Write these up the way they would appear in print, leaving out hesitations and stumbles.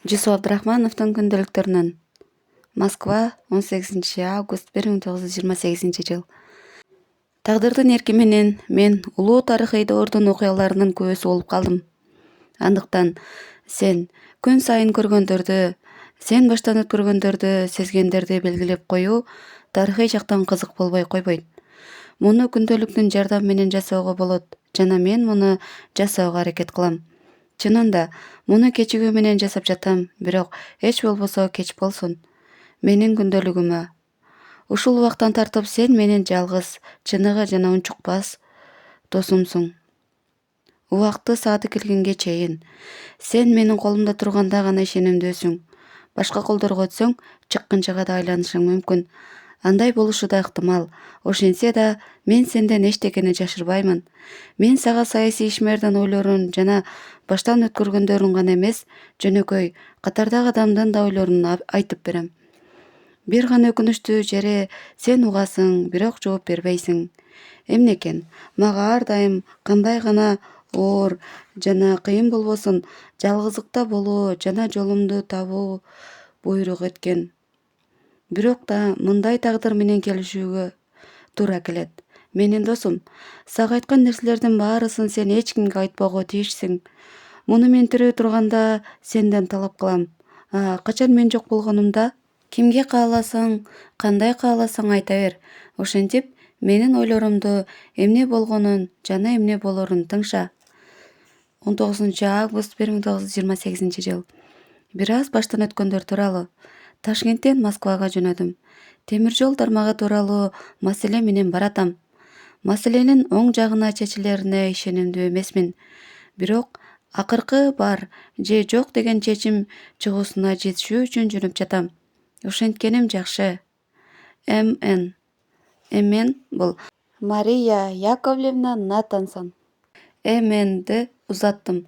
Жусуп Абдрахмановдун күндөлүктөрүнөн. Москва, 18 август 1928 жыл. Тагдырдын эрки менен мен улуу тарыхый доордун окуяларынын күбөсү болуп калдым. Андыктан сен күн сайын көргөндөрдү, сен баштан өткөргөндөрдү, сезгендерди белгилеп коюу тарыхый жактан кызык болбой койбойт. Муну күндөлүктүн жардамы менен жасоого болот жана мен муну жасоого аракет кылам. Чынында муну кечигүү менен жасап жатам, бирок эч болбосо кеч болсун. Менин күндөлүгүмө. Ушул убактан тартып сен менин жалгыз, чыныгы жана унчукпас досумсуң. Убакты сааты келгенге чейин. Сен менин колумда турганда гана ишенимдүүсүң. Башка колдорго өтсөң, чыккынчыга да айланышың мүмкүн. Андай болушу да ыктымал. Ошентсе да мен сенден эчтекени жашырбаймын. Мен сага саясий ишмердин ойлорун жана баштан өткөргөндөрүн гана эмес, жөнөкөй катардагы адамдын да ойлорун айтып берем. Бир гана өкүнүчтүү жери сен угасың, бирок жооп бербейсиң. Эмне экен? Мага ар дайым кандай гана оор жана кыйын болбосун, жалгыздыкта болуу жана жолумду табуу буйрук эткен. Бирок да мындай тагдыр менен келишүүгө туура келет. Менин досум, сага айткан нерселердин баарысын сен эч кимге айтпоого тийишсиң. Муну мен тирүү турганда сенден талап кылам. Качан мен жок болгонумда кимге кааласаң, кандай кааласаң айта бер. Ошентип менин ойлорумду, эмне болгонун жана эмне болорун тыңша. 19 август 1928 жыл. Бир аз баштан өткөндөр тууралуу. Ташкенттен Москвага жөнөдүм. Темир жол тармагы тууралуу маселе менен баратам. Маселенин оң жагына чечилерине ишенимдүү эмесмин. Бирок акыркы бар же жок деген чечим чыгуусуна жетишүү үчүн жөнөп жатам. Ошенткеним жакшы. МН. МН бул Мария Яковлевна Натансон. МНди узаттым.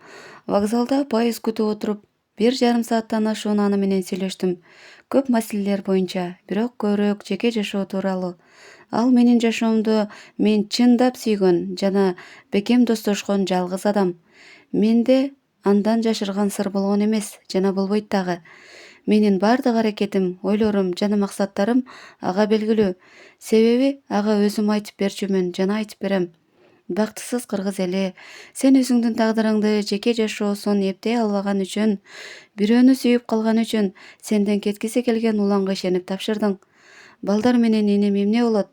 Вокзалда поезд күтүп отуруп, 1,5 сааттан ашуун аны менен сүйлөштүм. Көп маселелер боюнча, бирок көбүрөөк жеке жашоо тууралуу. Ал менин жашоомду мен чындап сүйгөн жана бекем достошкон жалгыз адам. Менде андан жашырган сыр болгон эмес жана болбойт дагы. Менин бардык аракетим, ойлорум жана максаттарым ага белгилүү. Себеби ага өзүм айтып берчүмүн жана айтып берем. Бактысыз кыргыз эли, сен өзүңдүн тагдырыңды жеке жашоосун эптей албаган үчүн, бирөөнү сүйүп калган үчүн сенден кеткиси келген уланга ишенип тапшырдың. Балдар менен инем эмне болот?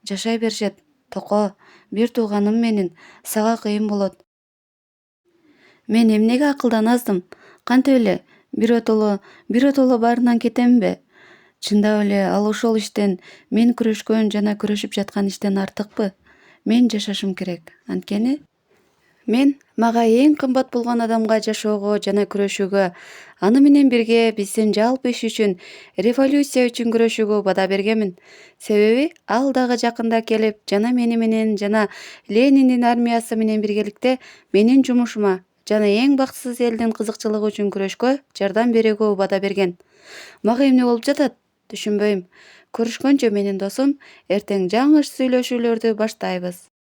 Жашай беришет. Токо, бир тууганым менин, сага кыйын болот. Мен эмнеге акылдан аздым? Кантип эле? Биротоло баарынан кетемби? Чындап эле ал ошол иштен, мен күрөшкөн жана күрөшүп жаткан иштен артыкпы? Мен жашашым керек. Анткени мен мага эң кымбат болгон адамга жашоого жана күрөшүүгө, аны менен бирге биздин жалпы иш үчүн, революция үчүн күрөшүүгө бада бергенмин. Себеби ал дагы жакында келип, жана мени менен жана Лениндин армиясы менен биргеликте менин жумушума жана эң бактысыз элдин кызыкчылыгы үчүн күрөшкө жардам берүүгө убада берген. Мага эмне болуп жатат? Түшүнбөйм. Көрүшкөнчө менин досум, эртең жаңы сүйлөшүүлөрдү баштайбыз.